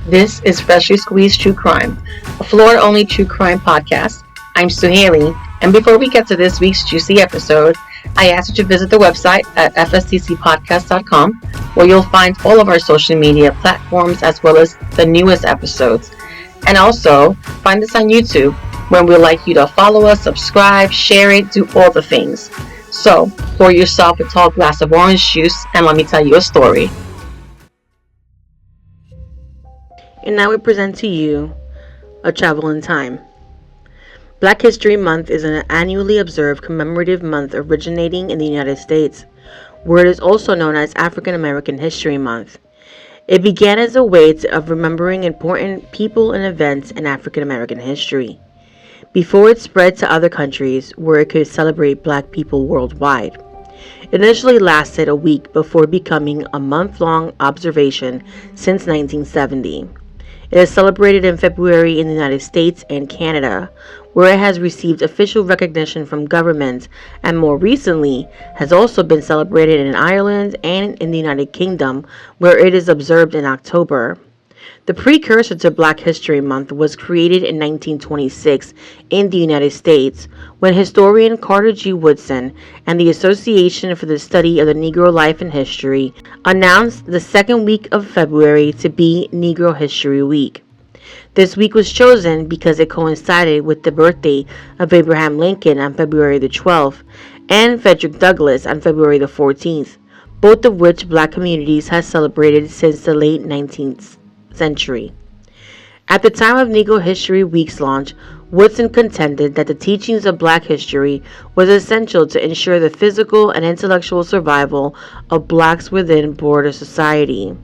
This is Freshly Squeezed True Crime, a Florida-only true crime podcast. I'm Suhaili, and before we get to this week's juicy episode, I ask you to visit the website at fstcpodcast.com, where you'll find all of our social media platforms as well as the newest episodes. And also, find us on YouTube, where we'd like you to follow us, subscribe, share it, do all the things. So, pour yourself a tall glass of orange juice and let me tell you a story. And now we present to you A Travel in Time. Black History Month is an annually observed commemorative month originating in the United States, where it is also known as African American History Month. It began as a way of remembering important people and events in African American history, before it spread to other countries where it could celebrate Black people worldwide. It initially lasted a week before becoming a month-long observation since 1970. It is celebrated in February in the United States and Canada, where it has received official recognition from governments, and more recently has also been celebrated in Ireland and in the United Kingdom, where it is observed in October. The precursor to Black History Month was created in 1926 in the United States when historian Carter G. Woodson and the Association for the Study of the Negro Life and History announced the second week of February to be Negro History Week. This week was chosen because it coincided with the birthday of Abraham Lincoln on February the 12th and Frederick Douglass on February the 14th, both of which Black communities have celebrated since the late 19th century. At the time of Negro History Week's launch, Woodson contended that the teachings of Black history was essential to ensure the physical and intellectual survival of Blacks within border society.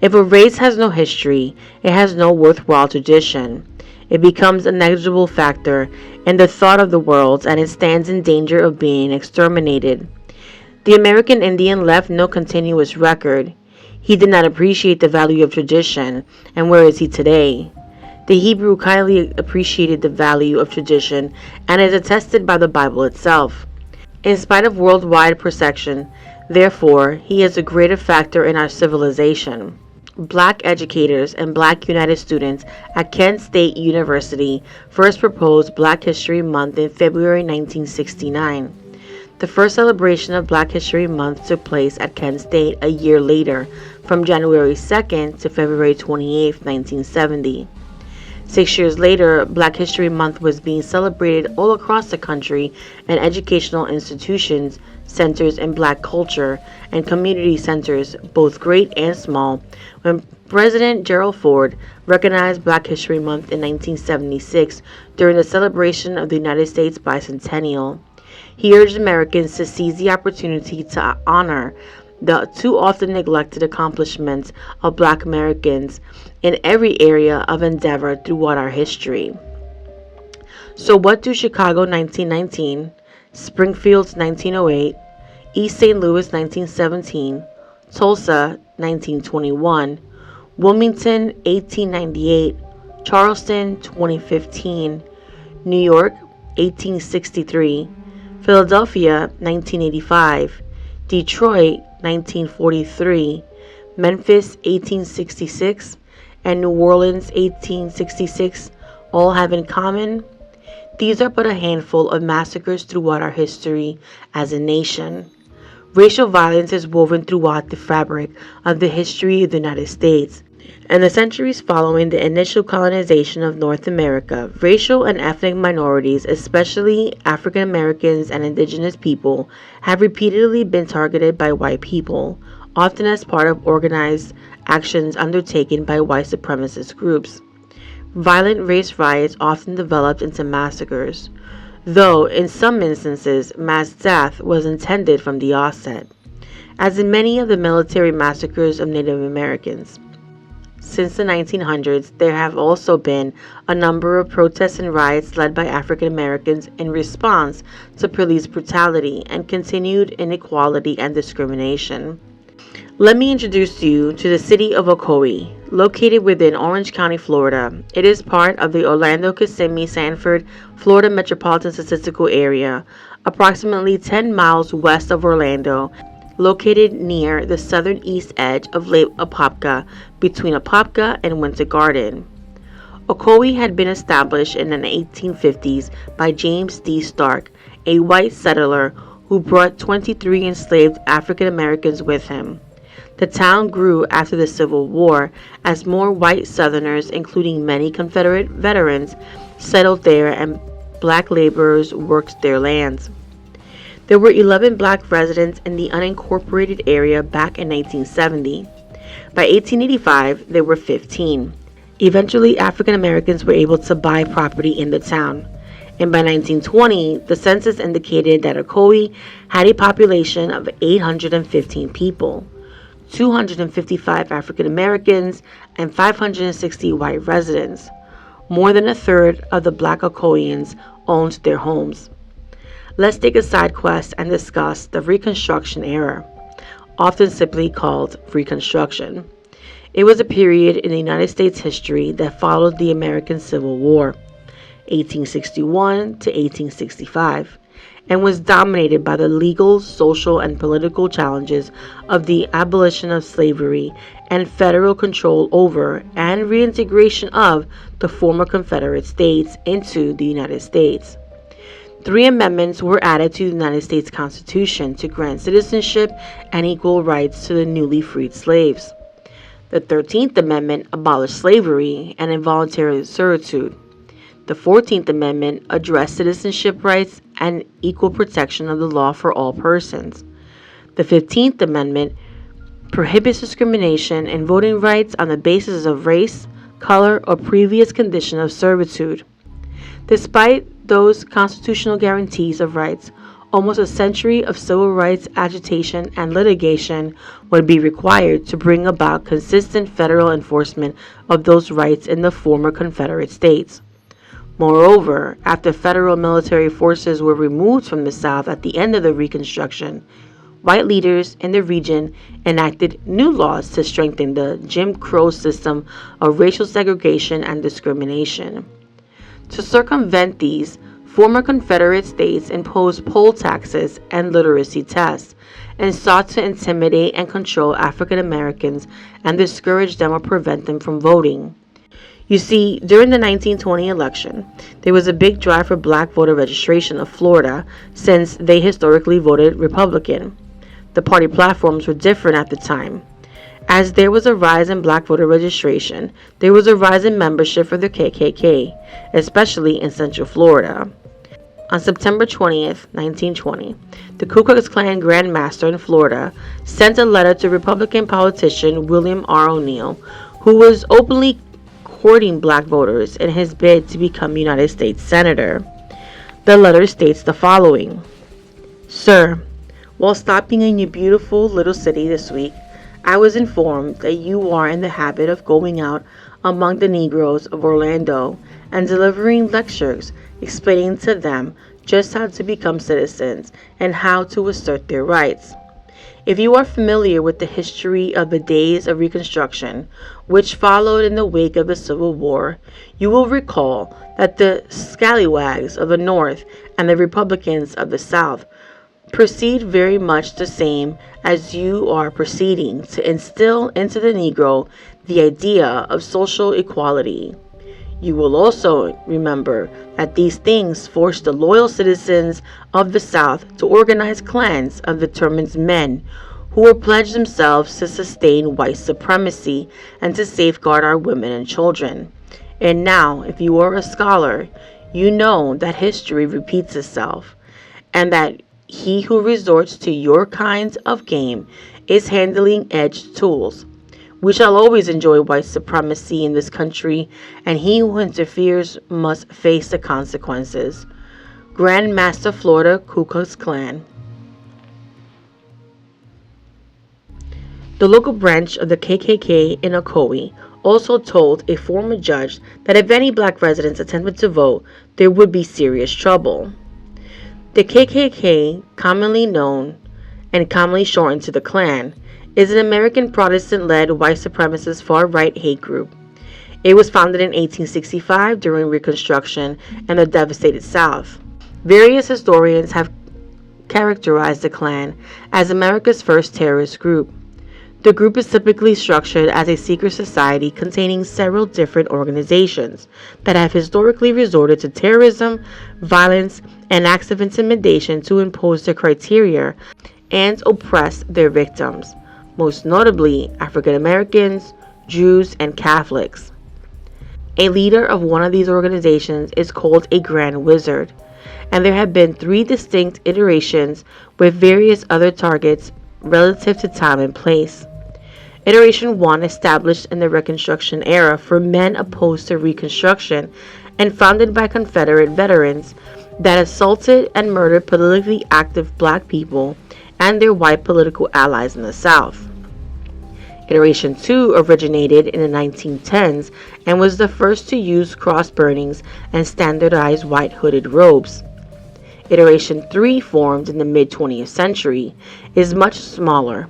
If a race has no history, it has no worthwhile tradition. It becomes a negligible factor in the thought of the world, and it stands in danger of being exterminated. The American Indian left no continuous record. He did not appreciate the value of tradition, and where is he today? The Hebrew highly appreciated the value of tradition, and is attested by the Bible itself. In spite of worldwide perception, therefore, he is a greater factor in our civilization. Black educators and Black United students at Kent State University first proposed Black History Month in February 1969. The first celebration of Black History Month took place at Kent State a year later, from January 2nd to February 28, 1970. 6 years later, Black History Month was being celebrated all across the country in educational institutions, centers in Black culture, and community centers, both great and small, when President Gerald Ford recognized Black History Month in 1976 during the celebration of the United States bicentennial. He urged Americans to seize the opportunity to honor the too often neglected accomplishments of Black Americans in every area of endeavor throughout our history. So what do Chicago 1919, Springfield 1908, East St. Louis 1917, Tulsa 1921, Wilmington 1898, Charleston 2015, New York 1863, Philadelphia 1985, Detroit 1943, Memphis 1866, and New Orleans 1866 all have in common? These are but a handful of massacres throughout our history as a nation. Racial violence is woven throughout the fabric of the history of the United States. In the centuries following the initial colonization of North America, racial and ethnic minorities, especially African Americans and indigenous people, have repeatedly been targeted by white people, often as part of organized actions undertaken by white supremacist groups. Violent race riots often developed into massacres, though in some instances mass death was intended from the outset, as in many of the military massacres of Native Americans. Since the 1900s, there have also been a number of protests and riots led by African Americans in response to police brutality and continued inequality and discrimination. Let me introduce you to the city of Ocoee, located within Orange County, Florida. It is part of the Orlando-Kissimmee-Sanford, Florida Metropolitan Statistical Area, approximately 10 miles west of Orlando located near the southern east edge of Lake Apopka between Apopka and Winter Garden. Ocoee had been established in the 1850s by James D. Stark, a white settler who brought 23 enslaved African Americans with him. The town grew after the Civil War as more white Southerners, including many Confederate veterans, settled there and black laborers worked their lands. There were 11 black residents in the unincorporated area back in 1970. By 1885, there were 15. Eventually, African Americans were able to buy property in the town. And by 1920, the census indicated that Ocoee had a population of 815 people, 255 African Americans, and 560 white residents. More than a third of the black Ocoeans owned their homes. Let's take a side quest and discuss the Reconstruction era, often simply called Reconstruction. It was a period in the United States history that followed the American Civil War, 1861 to 1865, and was dominated by the legal, social, and political challenges of the abolition of slavery and federal control over and reintegration of the former Confederate States into the United States. 3 amendments were added to the United States Constitution to grant citizenship and equal rights to the newly freed slaves. The 13th Amendment abolished slavery and involuntary servitude. The 14th Amendment addressed citizenship rights and equal protection of the law for all persons. The 15th Amendment prohibits discrimination in voting rights on the basis of race, color, or previous condition of servitude. Despite those constitutional guarantees of rights, almost a century of civil rights agitation and litigation would be required to bring about consistent federal enforcement of those rights in the former Confederate States. Moreover, after federal military forces were removed from the South at the end of the Reconstruction, white leaders in the region enacted new laws to strengthen the Jim Crow system of racial segregation and discrimination. To circumvent these, former Confederate states imposed poll taxes and literacy tests and sought to intimidate and control African Americans and discourage them or prevent them from voting. You see, during the 1920 election, there was a big drive for black voter registration of Florida since they historically voted Republican. The party platforms were different at the time. As there was a rise in black voter registration, there was a rise in membership for the KKK, especially in Central Florida. On September 20th, 1920, the Ku Klux Klan Grand Master in Florida sent a letter to Republican politician William R. O'Neill, who was openly courting black voters in his bid to become United States Senator. The letter states the following: Sir, while stopping in your beautiful little city this week, I was informed that you are in the habit of going out among the Negroes of Orlando and delivering lectures explaining to them just how to become citizens and how to assert their rights. If you are familiar with the history of the days of Reconstruction, which followed in the wake of the Civil War, you will recall that the scallywags of the North and the Republicans of the South proceed very much the same as you are proceeding to instill into the Negro the idea of social equality. You will also remember that these things forced the loyal citizens of the South to organize clans of determined men who will pledge themselves to sustain white supremacy and to safeguard our women and children. And now, if you are a scholar, you know that history repeats itself, and that he who resorts to your kind of game is handling edged tools. We shall always enjoy white supremacy in this country, and he who interferes must face the consequences. Grand Master Florida Ku Klux Klan. The local branch of the KKK in Ocoee also told a former judge that if any black residents attempted to vote, there would be serious trouble. The KKK, commonly known and commonly shortened to the Klan, is an American Protestant-led white supremacist far-right hate group. It was founded in 1865 during Reconstruction in the devastated South. Various historians have characterize the Klan as America's first terrorist group. The group is typically structured as a secret society containing several different organizations that have historically resorted to terrorism, violence, and acts of intimidation to impose their criteria and oppress their victims, most notably African Americans, Jews, and Catholics. A leader of one of these organizations is called a Grand Wizard, and there have been 3 distinct iterations with various other targets relative to time and place. Iteration 1 established in the Reconstruction era for men opposed to Reconstruction and founded by Confederate veterans that assaulted and murdered politically active black people and their white political allies in the South. Iteration 2 originated in the 1910s and was the first to use cross burnings and standardized white hooded robes. Iteration 3, formed in the mid-20th century, is much smaller.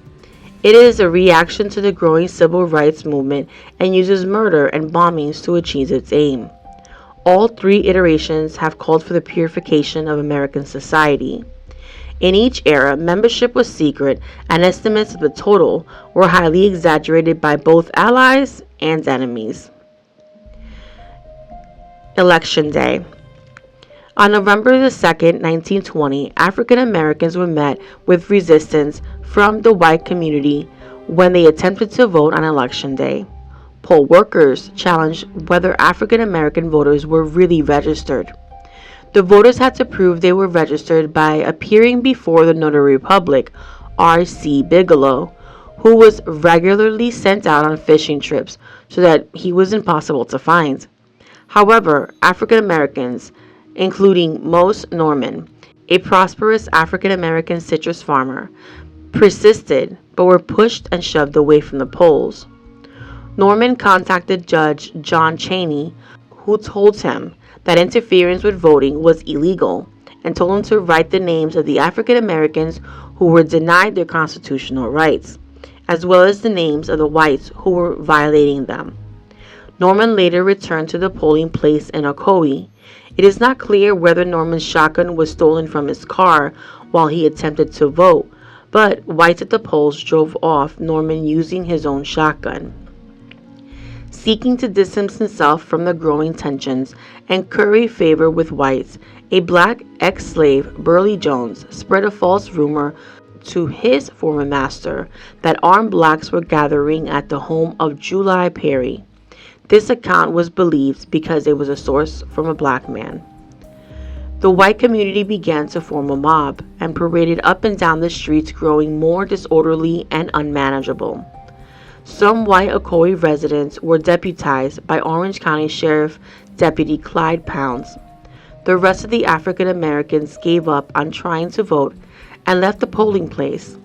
It is a reaction to the growing civil rights movement and uses murder and bombings to achieve its aim. All 3 iterations have called for the purification of American society. In each era, membership was secret, and estimates of the total were highly exaggerated by both allies and enemies. Election Day. On November 2, 1920, African Americans were met with resistance from the white community when they attempted to vote on Election Day. Poll workers challenged whether African American voters were really registered. The voters had to prove they were registered by appearing before the notary public, R.C. Bigelow, who was regularly sent out on fishing trips so that he was impossible to find. However, African Americans, including Mose Norman, a prosperous African American citrus farmer, persisted but were pushed and shoved away from the polls. Norman contacted Judge John Chaney, who told him that interference with voting was illegal and told him to write the names of the African Americans who were denied their constitutional rights, as well as the names of the whites who were violating them. Norman later returned to the polling place in Ocoee. It is not clear whether Norman's shotgun was stolen from his car while he attempted to vote, but whites at the polls drove off Norman using his own shotgun. Seeking to distance himself from the growing tensions and curry favor with whites, a black ex-slave, Burley Jones, spread a false rumor to his former master that armed blacks were gathering at the home of July Perry. This account was believed because it was a source from a black man. The white community began to form a mob and paraded up and down the streets, growing more disorderly and unmanageable. Some white Ocoee residents were deputized by Orange County Sheriff Deputy Clyde Pounds. The rest of the African Americans gave up on trying to vote and left the polling place.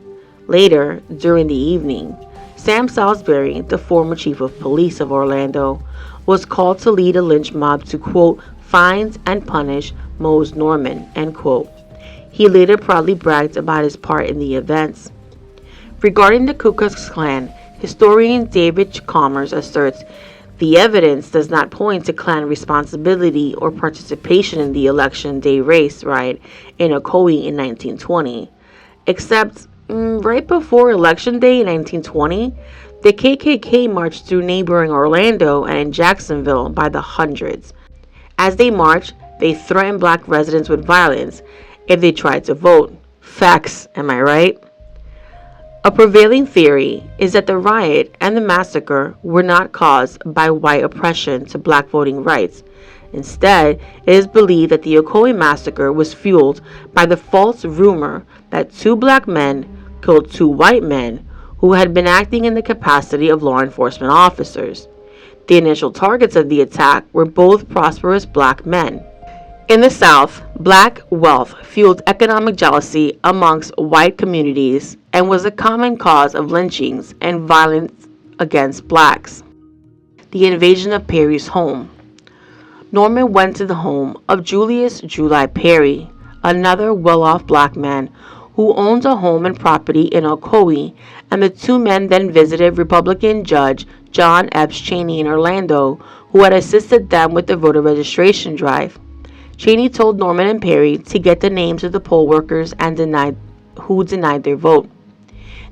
Later, during the evening, Sam Salisbury, the former chief of police of Orlando, was called to lead a lynch mob to, quote, find and punish Mose Norman, end quote. He later proudly bragged about his part in the events. Regarding the Ku Klux Klan, historian David Chalmers asserts the evidence does not point to Klan responsibility or participation in the Election Day race riot in Ocoee in 1920, except right before Election Day in 1920, the KKK marched through neighboring Orlando and in Jacksonville by the hundreds. As they marched, they threatened black residents with violence if they tried to vote. Facts, am I right? A prevailing theory is that the riot and the massacre were not caused by white oppression to black voting rights. Instead, it is believed that the Ocoee massacre was fueled by the false rumor that 2 black men killed 2 white men who had been acting in the capacity of law enforcement officers. The initial targets of the attack were both prosperous black men. In the South, black wealth fueled economic jealousy amongst white communities and was a common cause of lynchings and violence against blacks. The invasion of Perry's home. Norman went to the home of Julius July Perry, another well-off black man who owned a home and property in Ocoee, and the 2 men then visited Republican Judge John Epps Chaney in Orlando, who had assisted them with the voter registration drive. Cheney told Norman and Perry to get the names of the poll workers who denied their vote.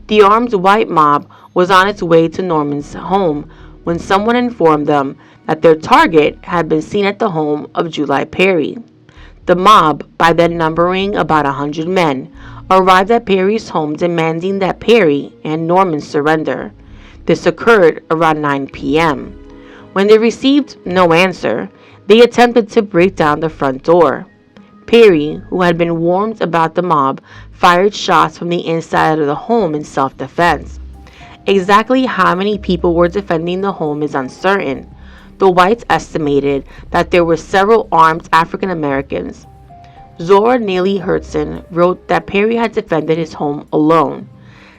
The armed white mob was on its way to Norman's home when someone informed them that their target had been seen at the home of July Perry. The mob, by then numbering about 100 men, arrived at Perry's home demanding that Perry and Norman surrender. This occurred around 9 p.m. When they received no answer, they attempted to break down the front door. Perry, who had been warned about the mob, fired shots from the inside of the home in self-defense. Exactly how many people were defending the home is uncertain. The whites estimated that there were several armed African Americans. Zora Neale Hurston wrote that Perry had defended his home alone.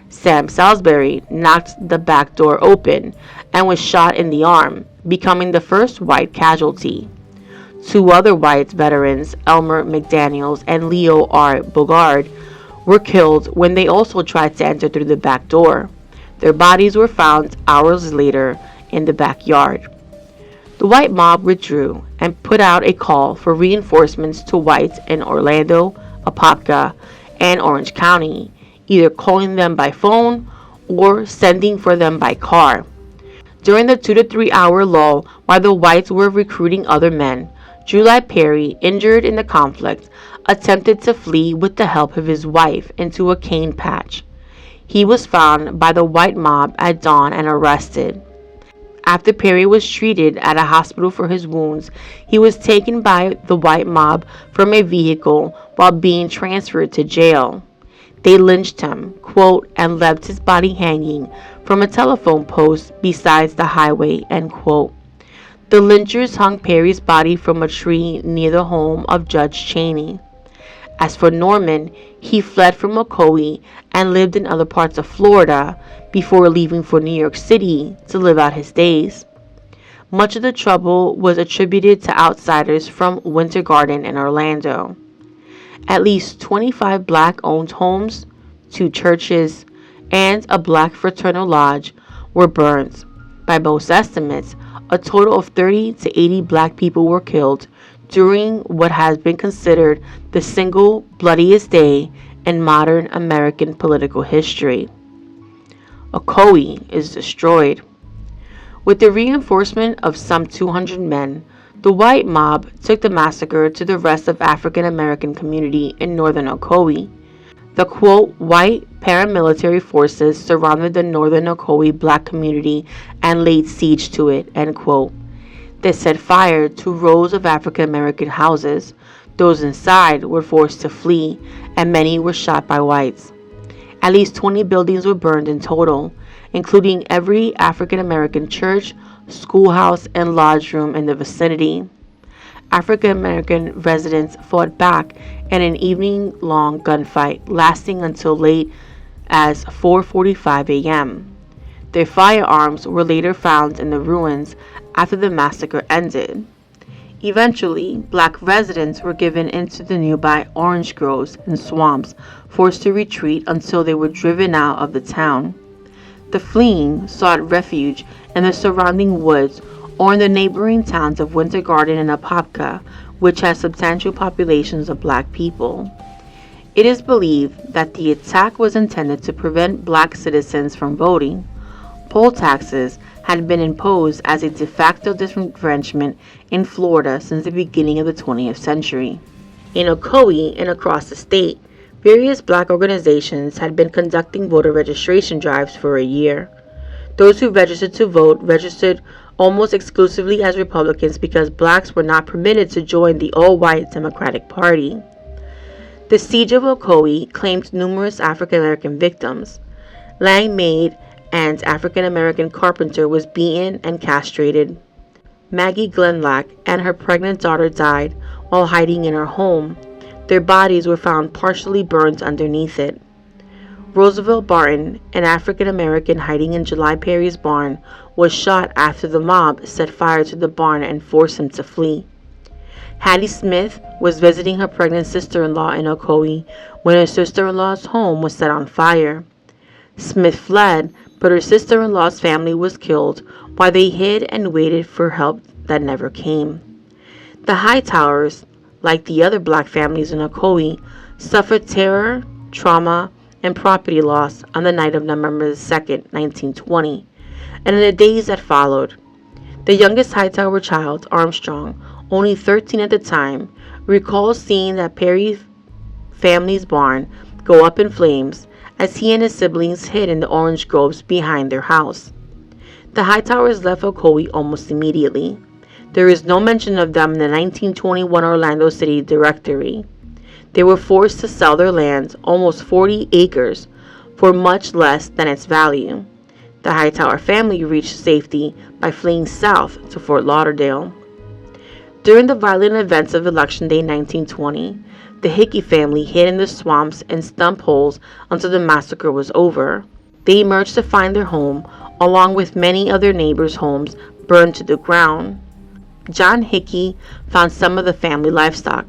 Sam Salisbury knocked the back door open and was shot in the arm, becoming the first white casualty. Two other white veterans, Elmer McDaniels and Leo R. Bogard, were killed when they also tried to enter through the back door. Their bodies were found hours later in the backyard. The white mob withdrew and put out a call for reinforcements to whites in Orlando, Apopka, and Orange County, either calling them by phone or sending for them by car. During the 2 to 3 hour lull while the whites were recruiting other men, July Perry, injured in the conflict, attempted to flee with the help of his wife into a cane patch. He was found by the white mob at dawn and arrested. After Perry was treated at a hospital for his wounds, he was taken by the white mob from a vehicle while being transferred to jail. They lynched him, quote, and left his body hanging from a telephone post beside the highway, end quote. The lynchers hung Perry's body from a tree near the home of Judge Cheney. As for Norman, he fled from Ocoee and lived in other parts of Florida before leaving for New York City to live out his days. Much of the trouble was attributed to outsiders from Winter Garden in Orlando. At least 25 black-owned homes, 2 churches, and a black fraternal lodge were burned. By most estimates, a total of 30 to 80 black people were killed during what has been considered the single bloodiest day in modern American political history. Ocoee is destroyed. With the reinforcement of some 200 men, the white mob took the massacre to the rest of African American community in northern Ocoee. The quote, white paramilitary forces surrounded the northern Ocoee black community and laid siege to it, end quote. They set fire to rows of African American houses. Those inside were forced to flee, and many were shot by whites. At least 20 buildings were burned in total, including every African American church, schoolhouse, and lodge room in the vicinity. African American residents fought back in an evening-long gunfight lasting until late as 4:45 a.m. Their firearms were later found in the ruins after the massacre ended. Eventually, black residents were given into the nearby orange groves and swamps, forced to retreat until they were driven out of the town. The fleeing sought refuge in the surrounding woods or in the neighboring towns of Winter Garden and Apopka, which has substantial populations of black people. It is believed that the attack was intended to prevent black citizens from voting. Poll taxes had been imposed as a de facto disfranchisement in Florida since the beginning of the 20th century. In Ocoee and across the state, various black organizations had been conducting voter registration drives for a year. Those who registered to vote registered almost exclusively as Republicans because blacks were not permitted to join the all-white Democratic Party. The siege of Ocoee claimed numerous African American victims. Lang Maid, an African American carpenter, was beaten and castrated. Maggie Glenlack and her pregnant daughter died while hiding in her home. Their bodies were found partially burned underneath it. Roosevelt Barton, an African American hiding in July Perry's barn, was shot after the mob set fire to the barn and forced him to flee. Hattie Smith was visiting her pregnant sister-in-law in Ocoee when her sister-in-law's home was set on fire. Smith fled, but her sister-in-law's family was killed while they hid and waited for help that never came. The Hightowers, like the other black families in Ocoee, suffered terror, trauma, and property loss on the night of November 2nd, 1920, and in the days that followed. The youngest Hightower child, Armstrong, only 13 at the time, recalls seeing that Perry family's barn go up in flames as he and his siblings hid in the orange groves behind their house. The Hightowers left Ocoee almost immediately. There is no mention of them in the 1921 Orlando City Directory. They were forced to sell their land, almost 40 acres, for much less than its value. The Hightower family reached safety by fleeing south to Fort Lauderdale. During the violent events of Election Day 1920, the Hickey family hid in the swamps and stump holes until the massacre was over. They emerged to find their home, along with many other neighbors' homes, burned to the ground. John Hickey found some of the family livestock,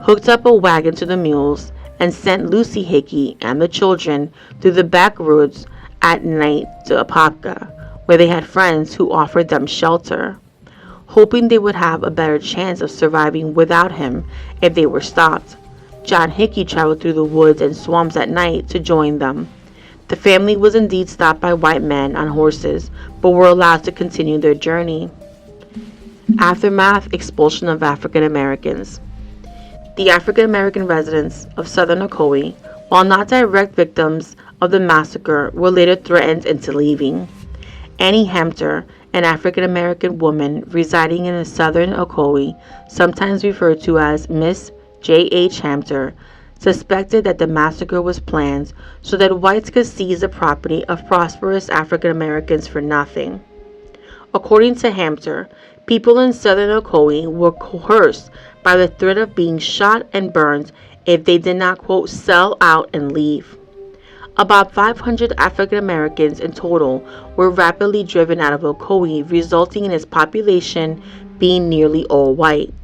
hooked up a wagon to the mules, and sent Lucy Hickey and the children through the back roads at night to Apopka, where they had friends who offered them shelter, hoping they would have a better chance of surviving without him if they were stopped. John Hickey traveled through the woods and swamps at night to join them. The family was indeed stopped by white men on horses, but were allowed to continue their journey. Aftermath: expulsion of African Americans. The African American residents of southern Ocoee, while not direct victims of the massacre, were later threatened into leaving. Annie Hampter, an African American woman residing in the southern Ocoee, sometimes referred to as Miss J.H. Hampter, suspected that the massacre was planned so that whites could seize the property of prosperous African Americans for nothing. According to Hampter, people in southern Ocoee were coerced by the threat of being shot and burned if they did not, quote, sell out and leave. About 500 African Americans in total were rapidly driven out of Ocoee, resulting in its population being nearly all white.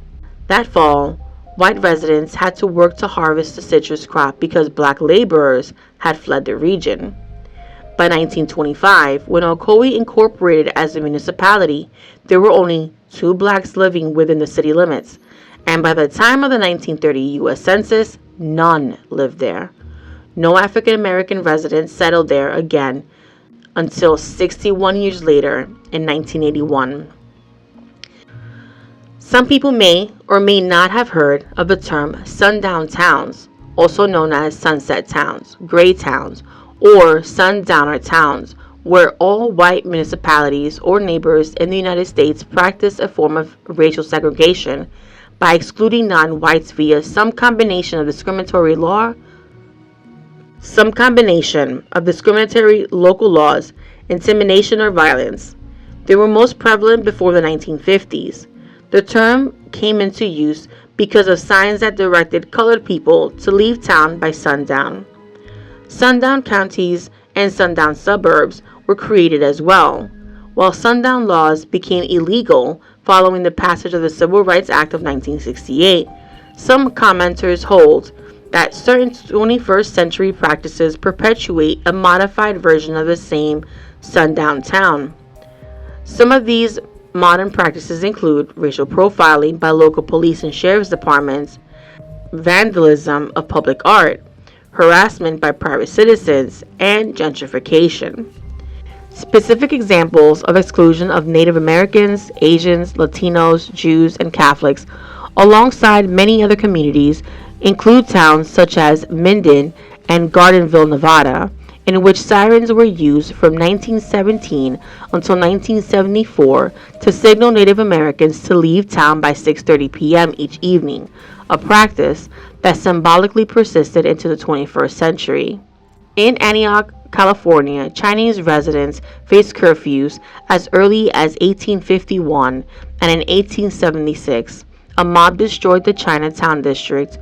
That fall, white residents had to work to harvest the citrus crop because black laborers had fled the region. By 1925, when Ocoee incorporated as a municipality, there were only 2 blacks living within the city limits, and by the time of the 1930 U.S. Census, none lived there. No African American residents settled there again until 61 years later in 1981. Some people may or may not have heard of the term sundown towns, also known as sunset towns, gray towns, or sundowner towns, where all white municipalities or neighbors in the United States practice a form of racial segregation by excluding non-whites via some combination of discriminatory local laws, intimidation, or violence. They were most prevalent before the 1950s. The term came into use because of signs that directed colored people to leave town by sundown. Sundown counties and sundown suburbs were created as well, while sundown laws became illegal following the passage of the Civil Rights Act of 1968. Some commenters hold that certain 21st century practices perpetuate a modified version of the same sundown town. Some of these modern practices include racial profiling by local police and sheriff's departments, vandalism of public art, harassment by private citizens, and gentrification. Specific examples of exclusion of Native Americans, Asians, Latinos, Jews, and Catholics, alongside many other communities, include towns such as Minden and Gardenville, Nevada, in which sirens were used from 1917 until 1974 to signal Native Americans to leave town by 6:30 p.m. each evening, a practice that symbolically persisted into the 21st century. In Antioch, California, Chinese residents faced curfews as early as 1851, and in 1876, a mob destroyed the Chinatown district,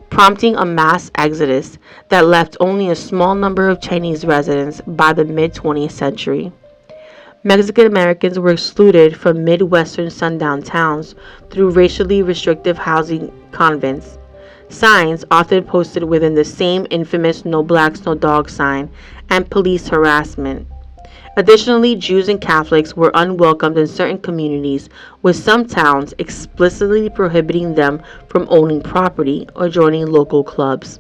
prompting a mass exodus that left only a small number of Chinese residents by the mid-20th century. Mexican Americans were excluded from Midwestern sundown towns through racially restrictive housing convents. Signs, often posted within the same infamous "No Blacks, No Dogs" sign, and police harassment. Additionally, Jews and Catholics were unwelcomed in certain communities, with some towns explicitly prohibiting them from owning property or joining local clubs.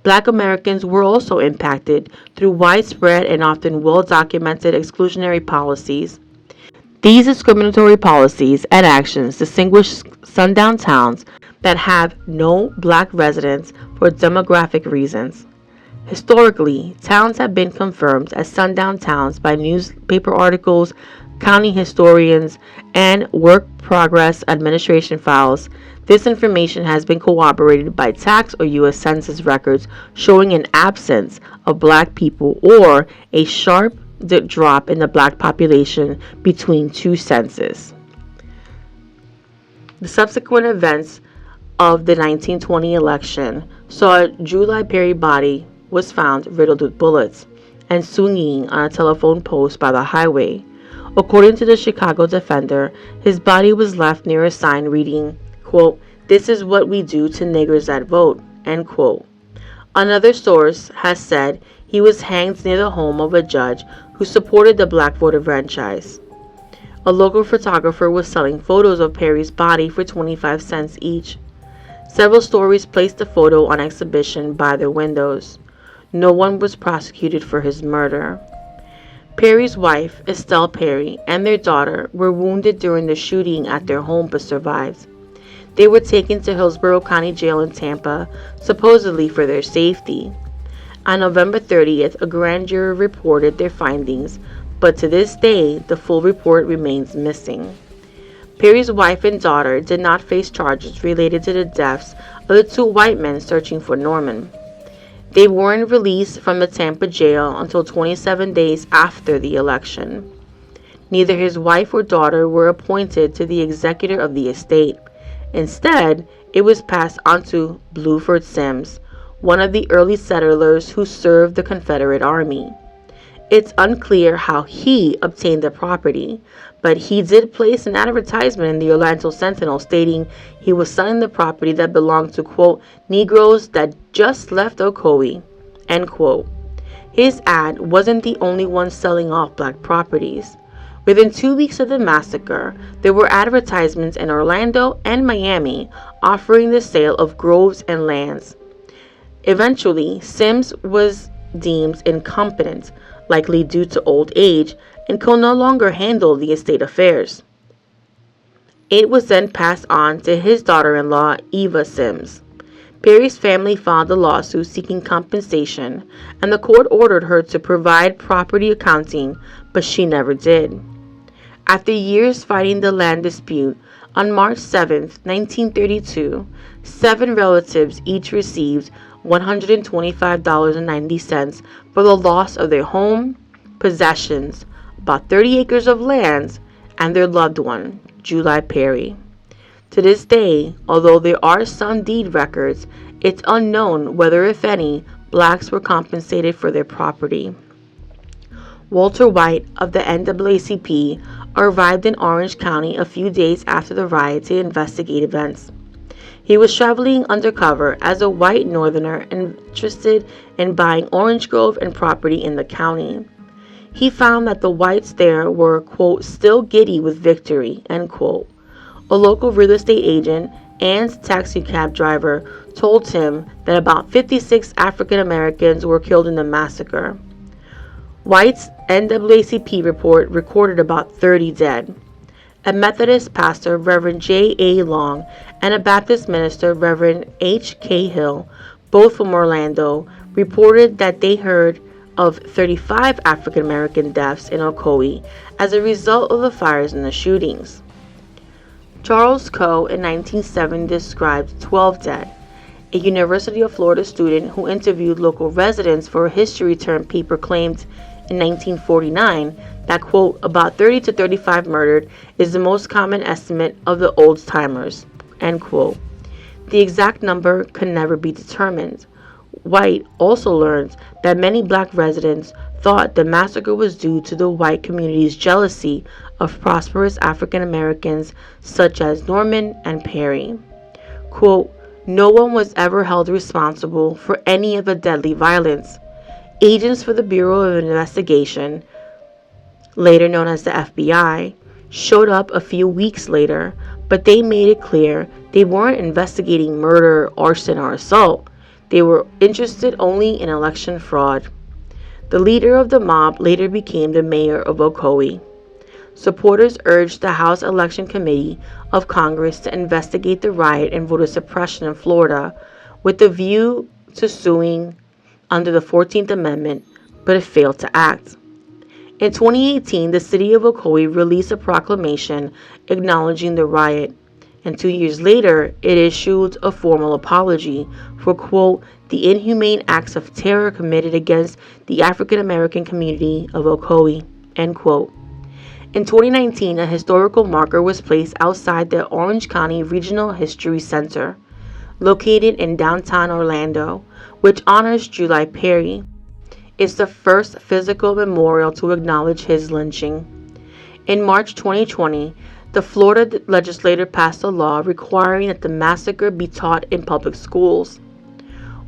Black Americans were also impacted through widespread and often well-documented exclusionary policies. These discriminatory policies and actions distinguish sundown towns that have no black residents for demographic reasons. Historically, towns have been confirmed as sundown towns by newspaper articles, county historians, and work progress administration files. This information has been corroborated by tax or U.S. Census records showing an absence of black people or a sharp drop in the black population between two censuses. The subsequent events of the 1920 election saw July Perry's body was found riddled with bullets and swinging on a telephone post by the highway. According to the Chicago Defender, his body was left near a sign reading, quote, "This is what we do to niggers that vote," end quote. Another source has said he was hanged near the home of a judge who supported the black voter franchise. A local photographer was selling photos of Perry's body for 25 cents each. Several stories placed the photo on exhibition by their windows. No one was prosecuted for his murder. Perry's wife, Estelle Perry, and their daughter were wounded during the shooting at their home but survived. They were taken to Hillsborough County Jail in Tampa, supposedly for their safety. On November 30th, a grand jury reported their findings, but to this day, the full report remains missing. Perry's wife and daughter did not face charges related to the deaths of the two white men searching for Norman. They weren't released from the Tampa jail until 27 days after the election. Neither his wife or daughter were appointed to the executor of the estate. Instead, it was passed on to Bluford Sims, one of the early settlers who served the Confederate Army. It's unclear how he obtained the property, but he did place an advertisement in the Orlando Sentinel stating he was selling the property that belonged to, quote, Negroes that just left Ocoee, end quote. His ad wasn't the only one selling off black properties. Within 2 weeks of the massacre, there were advertisements in Orlando and Miami offering the sale of groves and lands. Eventually, Sims was deemed incompetent, likely due to old age, and could no longer handle the estate affairs. It was then passed on to his daughter-in-law, Eva Sims. Perry's family filed a lawsuit seeking compensation, and the court ordered her to provide property accounting, but she never did. After years fighting the land dispute, on March 7, 1932, 7 relatives each received $125.90 for the loss of their home, possessions, about 30 acres of land, and their loved one, July Perry. To this day, although there are some deed records, it's unknown whether, if any, blacks were compensated for their property. Walter White of the NAACP arrived in Orange County a few days after the riot to investigate events. He was traveling undercover as a white northerner interested in buying orange grove and property in the county. He found that the whites there were, quote, still giddy with victory, end quote. A local real estate agent and taxi cab driver told him that about 56 African Americans were killed in the massacre. White's NAACP report recorded about 30 dead. A Methodist pastor, Reverend J. A. Long, and a Baptist minister, Reverend H. K. Hill, both from Orlando, reported that they heard of 35 African American deaths in Ocoee as a result of the fires and the shootings. Charles Coe in 1970 described 12 dead. A University of Florida student who interviewed local residents for a history term paper claimed in 1949 that, quote, about 30 to 35 murdered is the most common estimate of the old-timers, end quote. The exact number can never be determined. White also learned that many black residents thought the massacre was due to the white community's jealousy of prosperous African Americans such as Norman and Perry. Quote, no one was ever held responsible for any of the deadly violence. Agents for the Bureau of Investigation later known as the FBI, showed up a few weeks later, but they made it clear they weren't investigating murder, arson, or assault. They were interested only in election fraud. The leader of the mob later became the mayor of Ocoee. Supporters urged the House Election Committee of Congress to investigate the riot and voter suppression in Florida with a view to suing under the 14th Amendment, but it failed to act. In 2018, the city of Ocoee released a proclamation acknowledging the riot, and 2 years later, it issued a formal apology for, quote, the inhumane acts of terror committed against the African American community of Ocoee, end quote. In 2019, a historical marker was placed outside the Orange County Regional History Center, located in downtown Orlando, which honors July Perry. It's the first physical memorial to acknowledge his lynching. In March 2020, the Florida legislature passed a law requiring that the massacre be taught in public schools.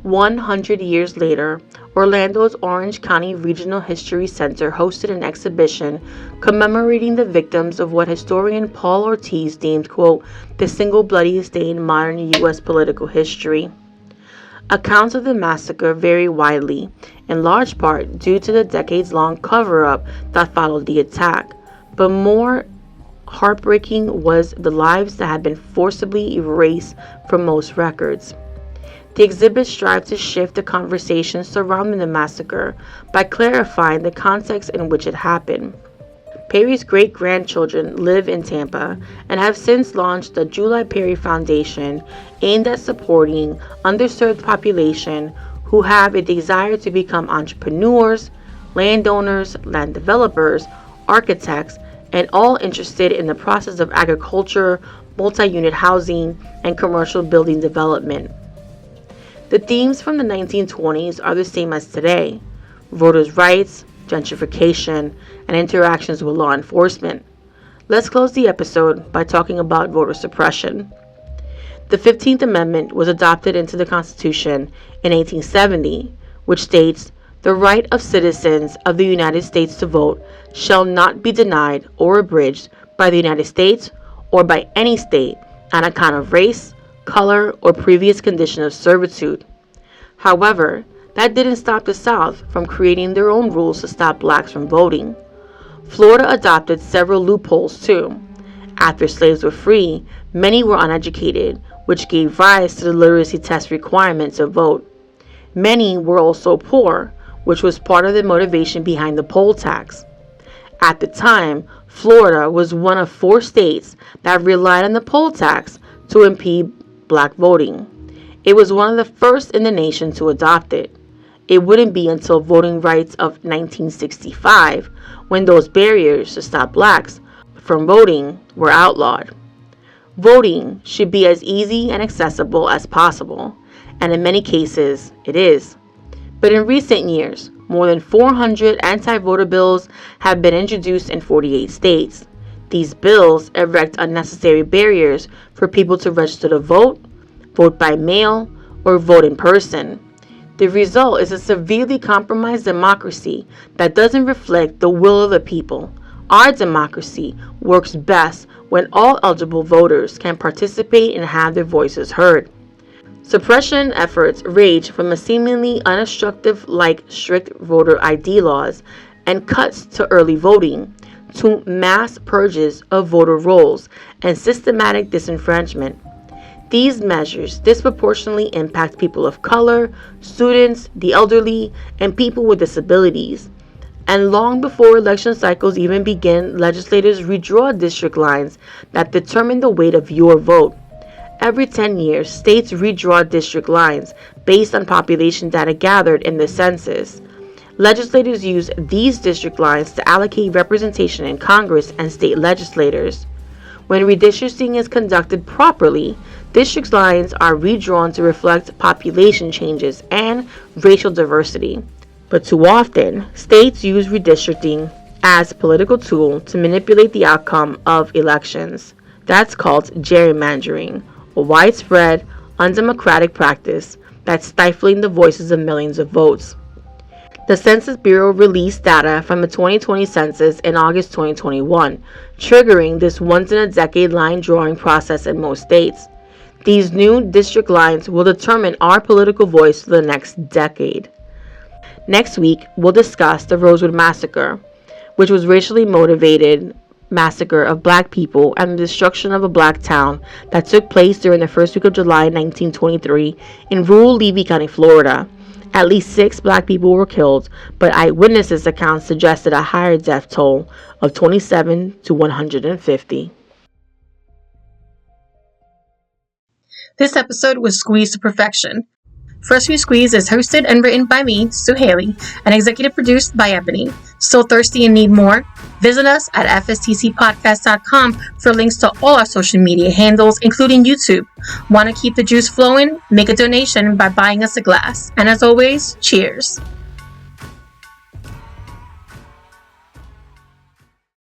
100 years later, Orlando's Orange County Regional History Center hosted an exhibition commemorating the victims of what historian Paul Ortiz deemed, quote, the single bloodiest day in modern U.S. political history. Accounts of the massacre vary widely, in large part due to the decades-long cover-up that followed the attack, but more heartbreaking was the lives that had been forcibly erased from most records. The exhibit strived to shift the conversation surrounding the massacre by clarifying the context in which it happened. Perry's great-grandchildren live in Tampa and have since launched the July Perry Foundation aimed at supporting underserved population who have a desire to become entrepreneurs, landowners, land developers, architects, and all interested in the process of agriculture, multi-unit housing, and commercial building development. The themes from the 1920s are the same as today: voters' rights, gentrification, and interactions with law enforcement. Let's close the episode by talking about voter suppression. The 15th Amendment was adopted into the Constitution in 1870, which states, "The right of citizens of the United States to vote shall not be denied or abridged by the United States or by any state on account of race, color, or previous condition of servitude." However, that didn't stop the South from creating their own rules to stop blacks from voting. Florida adopted several loopholes too. After slaves were free, many were uneducated, which gave rise to the literacy test requirement to vote. Many were also poor, which was part of the motivation behind the poll tax. At the time, Florida was one of 4 states that relied on the poll tax to impede black voting. It was one of the first in the nation to adopt it. It wouldn't be until voting rights of 1965 when those barriers to stop blacks from voting were outlawed. Voting should be as easy and accessible as possible, and in many cases it is. But in recent years, more than 400 anti-voter bills have been introduced in 48 states. These bills erect unnecessary barriers for people to register to vote, vote by mail, or vote in person. The result is a severely compromised democracy that doesn't reflect the will of the people. Our democracy works best when all eligible voters can participate and have their voices heard. Suppression efforts range from a seemingly unobstructive like strict voter ID laws and cuts to early voting, to mass purges of voter rolls and systematic disenfranchisement. These measures disproportionately impact people of color, students, the elderly, and people with disabilities. And long before election cycles even begin, legislators redraw district lines that determine the weight of your vote. Every 10 years, states redraw district lines based on population data gathered in the census. Legislators use these district lines to allocate representation in Congress and state legislators. When redistricting is conducted properly, district lines are redrawn to reflect population changes and racial diversity. But too often, states use redistricting as a political tool to manipulate the outcome of elections. That's called gerrymandering, a widespread, undemocratic practice that's stifling the voices of millions of votes. The Census Bureau released data from the 2020 census in August 2021, triggering this once-in-a-decade line drawing process in most states. These new district lines will determine our political voice for the next decade. Next week, we'll discuss the Rosewood Massacre, which was racially motivated massacre of black people and the destruction of a black town that took place during the first week of July 1923 in rural Levy County, Florida. At least 6 black people were killed, but eyewitnesses' accounts suggested a higher death toll of 27 to 150. This episode was squeezed to perfection. First Few Squeezed is hosted and written by me, Sue Haley, and executive produced by Ebony. Still thirsty and need more? Visit us at fstcpodcast.com for links to all our social media handles, including YouTube. Want to keep the juice flowing? Make a donation by buying us a glass. And as always, cheers.